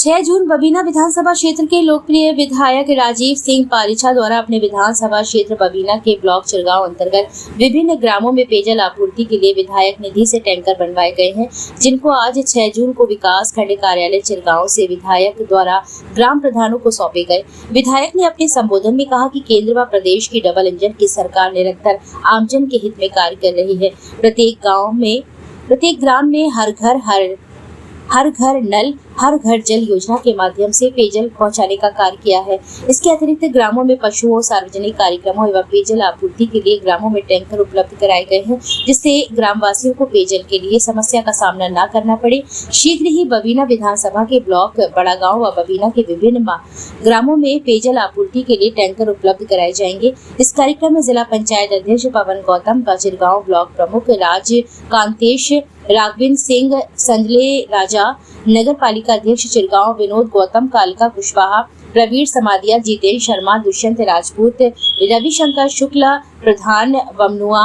6 जून बबीना विधानसभा क्षेत्र के लोकप्रिय विधायक राजीव सिंह पारिछा द्वारा अपने विधानसभा क्षेत्र बबीना के ब्लॉक चिरगांव अंतर्गत विभिन्न ग्रामों में पेयजल आपूर्ति के लिए विधायक निधि से टैंकर बनवाए गए हैं, जिनको आज 6 जून को विकास खंड कार्यालय चिरगांव से विधायक द्वारा ग्राम प्रधानों को सौंपे गए। विधायक ने अपने संबोधन में कहा कि केंद्र व प्रदेश की डबल इंजन की सरकार निरंतर आमजन के हित में कार्य कर रही है। प्रत्येक ग्राम में हर घर नल हर घर जल योजना के माध्यम से पेयजल पहुंचाने का कार्य किया है। इसके अतिरिक्त ग्रामों में पशुओं, सार्वजनिक कार्यक्रमों एवं पेयजल आपूर्ति के लिए ग्रामों में टैंकर उपलब्ध कराए गए हैं, जिससे ग्रामवासियों को पेयजल के लिए समस्या का सामना न करना पड़े। शीघ्र ही बबीना विधानसभा के ब्लॉक बड़ा गाँव व बबीना के विभिन्न ग्रामों में पेयजल आपूर्ति के लिए टैंकर उपलब्ध कराए जाएंगे। इस कार्यक्रम में जिला पंचायत अध्यक्ष पवन गौतम, चिरगांव ब्लॉक प्रमुख राज कांतेश, राघविंद्र सिंह, संजले राजा, नगर पालिका अध्यक्ष चिरगांव विनोद गौतम, कालिका कुशवाहा, प्रवीण समादिया, जितेंद्र शर्मा, दुष्यंत राजपूत, रविशंकर शुक्ला प्रधान वमनुआ,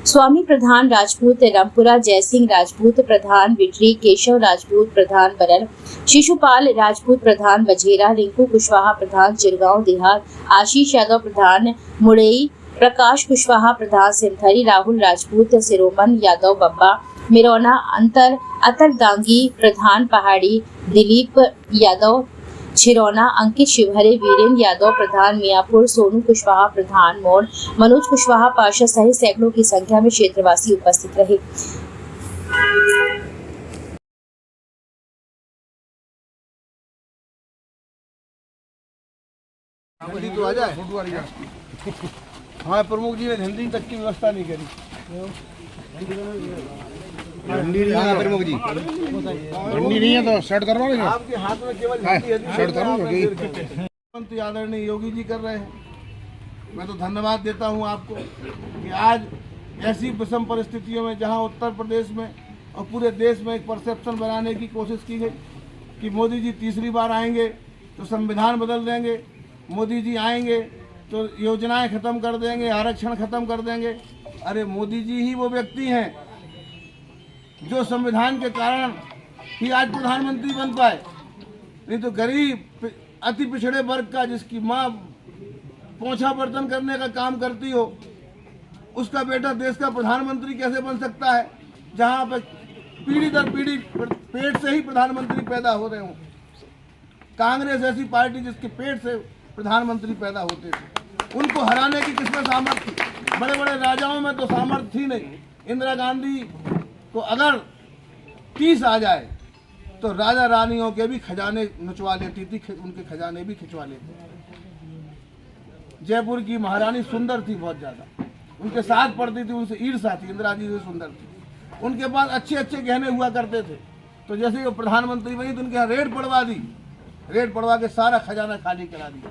स्वामी प्रधान राजपूत रामपुरा, जयसिंह राजपूत प्रधान विटरी, केशव राजपूत प्रधान बरल, शिशुपाल राजपूत प्रधान बझेरा, रिंकू कुशवाहा प्रधान चिरगांव देहात, आशीष यादव प्रधान मुड़ई, प्रकाश कुशवाहा प्रधान सिंथरी, राहुल राजपूत, सिरोमन यादव बब्बा, मिरौना अतर दांगी प्रधान पहाड़ी, दिलीप यादव छिरौना, अंकित शिवहरे, वीरेंद्र यादव प्रधान मियापुर, सोनू कुशवाहा प्रधान मोड़, मनोज कुशवाहा पार्षद सहित सैकड़ों की संख्या में क्षेत्रवासी उपस्थित रहे। तो आ जाए। हाँ, प्रमुख जी ने झंडी तक की व्यवस्था नहीं करी। झंडी नहीं है प्रमुख जी, झंडी नहीं है तो शर्ट करवा लेंगे। आपके हाथ में केवल झंडी है, शर्ट करवाओगे। मुख्यमंत्री आदरणीय योगी जी कर रहे हैं। मैं तो धन्यवाद देता हूं आपको कि आज ऐसी विषम परिस्थितियों में जहां उत्तर प्रदेश में और पूरे देश में एक परसेप्शन बनाने की कोशिश की गई कि मोदी जी तीसरी बार आएंगे तो संविधान बदल देंगे, मोदी जी आएंगे तो योजनाएं खत्म कर देंगे, आरक्षण खत्म कर देंगे। अरे मोदी जी ही वो व्यक्ति हैं जो संविधान के कारण ही आज प्रधानमंत्री बन पाए, नहीं तो गरीब अति पिछड़े वर्ग का, जिसकी माँ पोंछा बर्तन करने का काम करती हो, उसका बेटा देश का प्रधानमंत्री कैसे बन सकता है, जहाँ पे पीढ़ी दर पीढ़ी पेट से ही प्रधानमंत्री पैदा हो रहे हों। कांग्रेस ऐसी पार्टी जिसके पेट से प्रधानमंत्री पैदा होते थे, उनको हराने की किसमें सामर्थ्य थी? बड़े बड़े राजाओं में तो सामर्थ्य थी नहीं। इंदिरा गांधी को अगर 30 आ जाए तो राजा रानियों के भी खजाने नुचवा लेती थी, उनके खजाने भी खिंचवा लेती। जयपुर की महारानी सुंदर थी बहुत ज्यादा, उनके साथ पड़ती थी, उनसे ईर्ष्या थी। इंदिरा जी से सुंदर थी, उनके पास अच्छे अच्छे गहने हुआ करते थे। तो जैसे वो प्रधानमंत्री बनी तो उनके यहाँ रेड पड़वा दी, रेड पड़वा के सारा खजाना खाली करा दिया।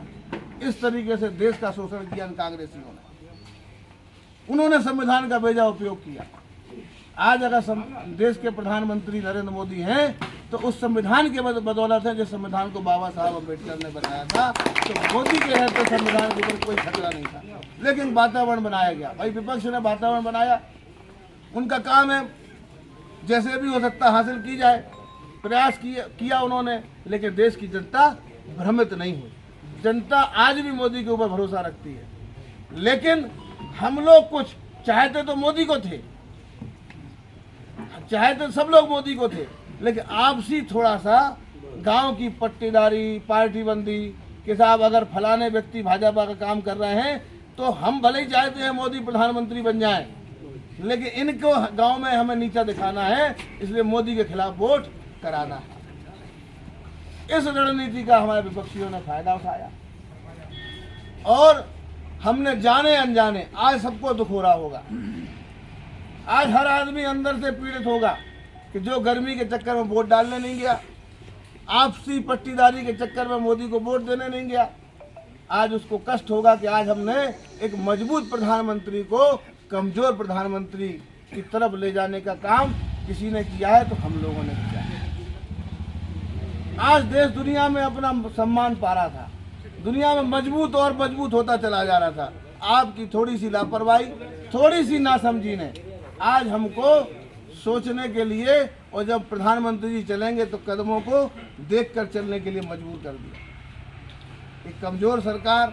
इस तरीके से देश का शोषण किया कांग्रेसियों ने। उन्होंने संविधान का बेजा उपयोग किया। आज अगर देश के प्रधानमंत्री नरेंद्र मोदी हैं तो उस संविधान के बदौलत है, जिस संविधान को बाबा साहब अम्बेडकर ने बनाया था। तो मोदी के रहते संविधान के ऊपर कोई खतरा नहीं था, लेकिन वातावरण बनाया गया। भाई विपक्ष ने वातावरण बनाया, उनका काम है जैसे भी हो सकता हासिल की जाए, प्रयास किया उन्होंने, लेकिन देश की जनता भ्रमित नहीं हुई। जनता आज भी मोदी के ऊपर भरोसा रखती है, लेकिन हम लोग कुछ चाहते तो मोदी को थे, चाहते सब लोग मोदी को थे, लेकिन आपसी थोड़ा सा गांव की पट्टीदारी, पार्टी बंदी के साथ अगर फलाने व्यक्ति भाजपा का काम कर रहे हैं तो हम भले ही चाहते हैं मोदी प्रधानमंत्री बन जाएं, लेकिन इनको गांव में हमें नीचा दिखाना है, इसलिए मोदी के खिलाफ वोट कराना है। इस रणनीति का हमारे विपक्षियों ने फायदा उठाया और हमने जाने अनजाने, आज सबको दुख हो रहा होगा, आज हर आदमी अंदर से पीड़ित होगा कि जो गर्मी के चक्कर में वोट डालने नहीं गया, आपसी पट्टीदारी के चक्कर में मोदी को वोट देने नहीं गया, आज उसको कष्ट होगा कि आज हमने एक मजबूत प्रधानमंत्री को कमजोर प्रधानमंत्री की तरफ ले जाने का काम किसी ने किया है तो हम लोगों ने किया है। आज देश दुनिया में अपना सम्मान पा रहा था, दुनिया में मजबूत और मजबूत होता चला जा रहा था। आपकी थोड़ी सी लापरवाही, थोड़ी सी नासमझी ने आज हमको सोचने के लिए, और जब प्रधानमंत्री जी चलेंगे तो कदमों को देखकर चलने के लिए मजबूर कर दिया। एक कमज़ोर सरकार,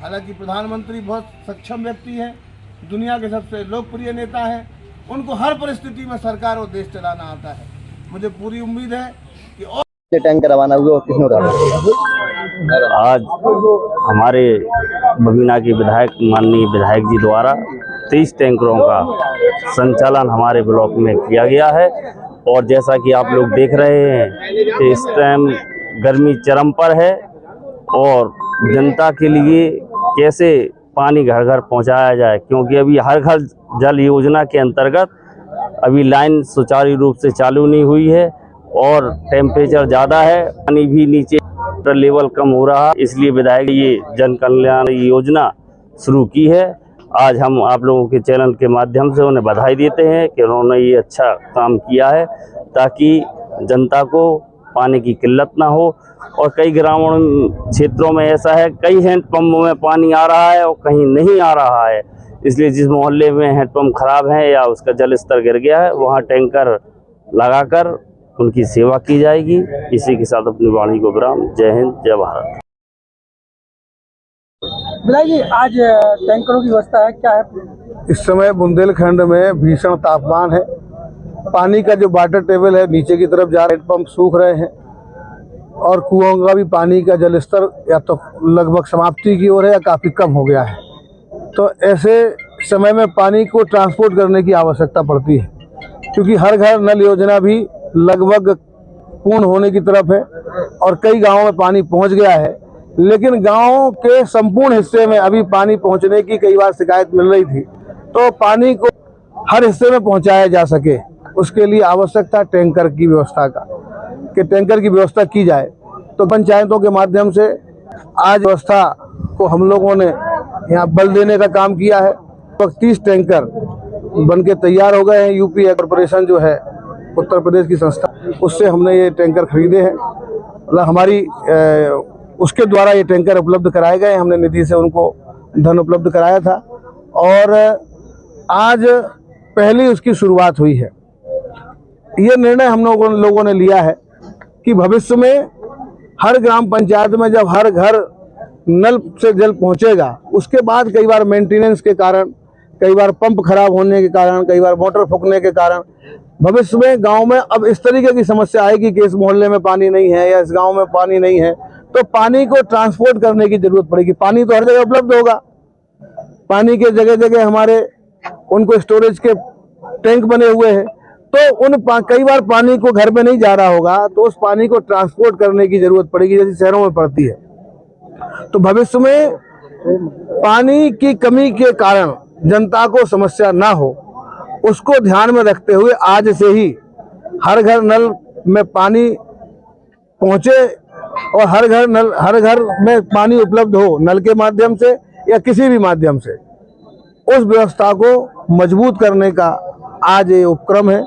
हालांकि प्रधानमंत्री बहुत सक्षम व्यक्ति हैं, दुनिया के सबसे लोकप्रिय नेता हैं, उनको हर परिस्थिति में सरकार और देश चलाना आता है। मुझे पूरी उम्मीद है कि और टैंकर रवाना हुए और किसने उतारा? आज हमारे बबीना के विधायक माननीय विधायक जी द्वारा 23 टैंकरों का संचालन हमारे ब्लॉक में किया गया है। और जैसा कि आप लोग देख रहे हैं कि इस टाइम गर्मी चरम पर है और जनता के लिए कैसे पानी घर घर पहुंचाया जाए, क्योंकि अभी हर घर जल योजना के अंतर्गत अभी लाइन सुचारू रूप से चालू नहीं हुई है और टेम्परेचर ज़्यादा है, पानी भी नीचे लेवल कम हो रहा है। इसलिए विधायक ये जन कल्याण योजना शुरू की है। आज हम आप लोगों के चैनल के माध्यम से उन्हें बधाई देते हैं कि उन्होंने ये अच्छा काम किया है, ताकि जनता को पानी की किल्लत ना हो। और कई ग्रामीण क्षेत्रों में ऐसा है, कई हैंडपंपों में पानी आ रहा है और कहीं नहीं आ रहा है। इसलिए जिस मोहल्ले में हैंडपंप खराब है या उसका जल स्तर गिर गया है, वहाँ टैंकर लगाकर उनकी सेवा की जाएगी। इसी के साथ अपनी वाणी को विराम। जय हिंद, जय भारत। विधायक जी, आज टैंकरों की व्यवस्था है, क्या है? इस समय बुंदेलखंड में भीषण तापमान है। पानी का जो वाटर टेबल है नीचे की तरफ जा रहा है, हैंडपंप सूख रहे हैं और कुओं का भी पानी का जल स्तर या तो लगभग समाप्ति की ओर है या काफ़ी कम हो गया है। तो ऐसे समय में पानी को ट्रांसपोर्ट करने की आवश्यकता पड़ती है, क्योंकि हर घर नल योजना भी लगभग पूर्ण होने की तरफ है और कई गाँवों में पानी पहुँच गया है। लेकिन गाँव के संपूर्ण हिस्से में अभी पानी पहुँचने की कई बार शिकायत मिल रही थी। तो पानी को हर हिस्से में पहुँचाया जा सके, उसके लिए आवश्यकता टैंकर की व्यवस्था का, कि टैंकर की व्यवस्था की जाए। तो पंचायतों के माध्यम से आज व्यवस्था को हम लोगों ने यहाँ बल देने का काम किया है। 30 टैंकर बन के तैयार हो गए हैं। यूपी कॉर्पोरेशन जो है उत्तर प्रदेश की संस्था, उससे हमने ये टैंकर खरीदे हैं। मतलब हमारी उसके द्वारा ये टैंकर उपलब्ध कराए गए। हमने निधि से उनको धन उपलब्ध कराया था और आज पहली उसकी शुरुआत हुई है। ये निर्णय हम लोगों ने लिया है कि भविष्य में हर ग्राम पंचायत में जब हर घर नल से जल पहुंचेगा, उसके बाद कई बार मेंटेनेंस के कारण, कई बार पंप खराब होने के कारण, कई बार मोटर फूकने के कारण भविष्य में गांव में अब इस तरीके की समस्या आएगी कि इस मोहल्ले में पानी नहीं है या इस गांव में पानी नहीं है, तो पानी को ट्रांसपोर्ट करने की जरूरत पड़ेगी। पानी तो हर जगह उपलब्ध होगा, पानी के जगह जगह हमारे उनको स्टोरेज के टैंक बने हुए हैं, तो कई बार पानी को घर में नहीं जा रहा होगा, तो उस पानी को ट्रांसपोर्ट करने की जरूरत पड़ेगी, जैसे शहरों में पड़ती है। तो भविष्य में पानी की कमी के कारण जनता को समस्या ना हो, उसको ध्यान में रखते हुए आज से ही हर घर नल में पानी पहुंचे और हर घर में पानी उपलब्ध हो, नल के माध्यम से या किसी भी माध्यम से। उस व्यवस्था को मजबूत करने का आज ये उपक्रम है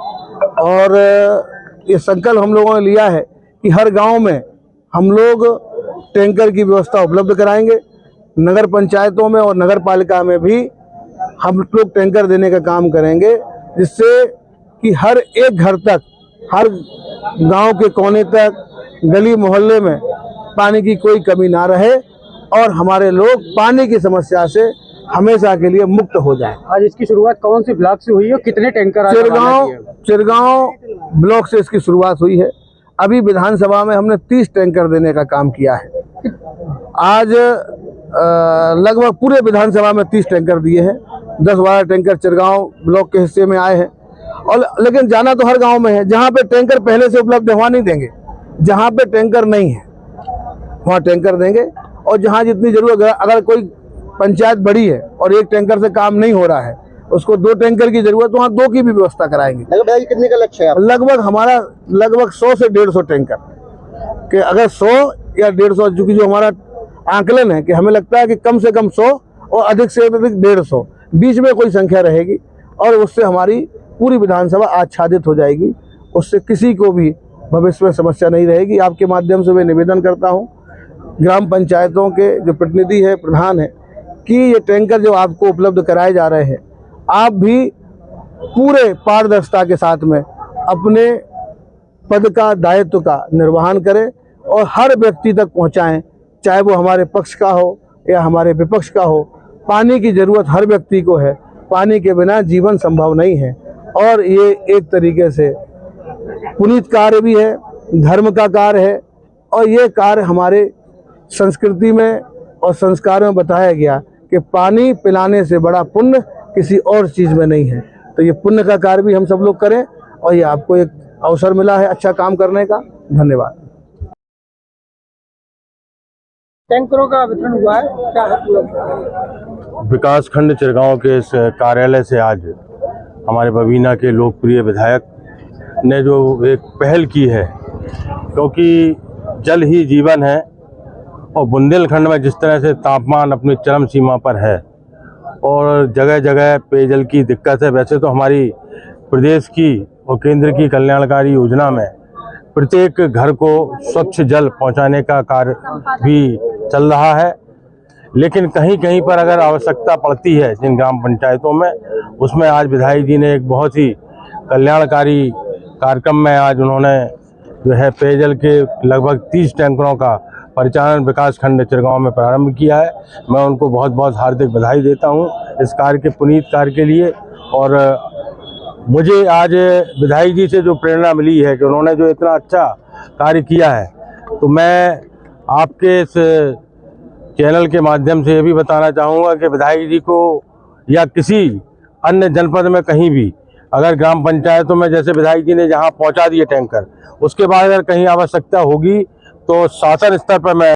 और ये संकल्प हम लोगों ने लिया है कि हर गांव में हम लोग टैंकर की व्यवस्था उपलब्ध कराएंगे। नगर पंचायतों में और नगर पालिका में भी हम लोग टैंकर देने का काम करेंगे, जिससे कि हर एक घर तक, हर गांव के कोने तक, गली मोहल्ले में पानी की कोई कमी ना रहे और हमारे लोग पानी की समस्या से हमेशा के लिए मुक्त हो जाए। आज इसकी शुरुआत कौन सी ब्लॉक से हुई है और कितने टैंकर? चिरगांव ब्लॉक से इसकी शुरुआत हुई है। अभी विधानसभा में हमने 30 टैंकर देने का काम किया है। आज लगभग पूरे विधानसभा में 30 टैंकर दिए हैं। 10-12 टैंकर चिरगांव ब्लॉक के हिस्से में आए हैं और लेकिन जाना तो हर गांव में है। जहां पे टैंकर पहले से उपलब्ध है वहां नहीं देंगे, जहां पे टैंकर नहीं है वहां टैंकर देंगे। और जहां जितनी जरूरत है, अगर कोई पंचायत बड़ी है और एक टैंकर से काम नहीं हो रहा है, उसको 2 टैंकर की जरूरत, वहाँ 2 की भी व्यवस्था कराएंगे। कितने का लक्ष्य है? लगभग हमारा 100 से 150 टैंकर कि अगर 100 या 150, चूंकि जो हमारा आंकलन है कि हमें लगता है कि कम से कम 100 और अधिक से अधिक 150, बीच में कोई संख्या रहेगी और उससे हमारी पूरी विधानसभा आच्छादित हो जाएगी। उससे किसी को भी भविष्य में समस्या नहीं रहेगी। आपके माध्यम से मैं निवेदन करता हूँ ग्राम पंचायतों के जो प्रतिनिधि है, प्रधान है, कि ये टैंकर जो आपको उपलब्ध कराए जा रहे हैं, आप भी पूरे पारदर्शिता के साथ में अपने पद का दायित्व का निर्वहन करें और हर व्यक्ति तक पहुंचाएं, चाहे वो हमारे पक्ष का हो या हमारे विपक्ष का हो। पानी की ज़रूरत हर व्यक्ति को है, पानी के बिना जीवन संभव नहीं है और ये एक तरीके से पुनीत कार्य भी है, धर्म का कार्य है और ये कार्य हमारे संस्कृति में और संस्कार में बताया गया कि पानी पिलाने से बड़ा पुण्य किसी और चीज़ में नहीं है। तो ये पुण्य का कार्य भी हम सब लोग करें और ये आपको एक अवसर मिला है अच्छा काम करने का। धन्यवाद। टैंकरों का वितरण हुआ है, क्या है पूरा? विकास खंड चिरगांव के इस कार्यालय से आज हमारे बबीना के लोकप्रिय विधायक ने जो एक पहल की है, क्योंकि जल ही जीवन है और बुंदेलखंड में जिस तरह से तापमान अपनी चरम सीमा पर है और जगह जगह पेयजल की दिक्कत है। वैसे तो हमारी प्रदेश की और केंद्र की कल्याणकारी योजना में प्रत्येक घर को स्वच्छ जल पहुंचाने का कार्य भी चल रहा है, लेकिन कहीं कहीं पर अगर आवश्यकता पड़ती है जिन ग्राम पंचायतों में, उसमें आज विधायक जी ने एक बहुत ही कल्याणकारी कार्यक्रम में आज उन्होंने जो है पेयजल के लगभग 30 टैंकरों का परिचालन विकास खंड चिरगांव में प्रारंभ किया है। मैं उनको बहुत बहुत हार्दिक बधाई देता हूं इस कार्य के पुनीत कार्य के लिए। और मुझे आज विधायक जी से जो प्रेरणा मिली है कि उन्होंने जो इतना अच्छा कार्य किया है, तो मैं आपके इस चैनल के माध्यम से ये भी बताना चाहूँगा कि विधायक जी को या किसी अन्य जनपद में कहीं भी अगर ग्राम पंचायतों में जैसे विधायक जी ने जहाँ पहुँचा दिए टैंकर, उसके बाद अगर कहीं आवश्यकता होगी तो शासन स्तर पर मैं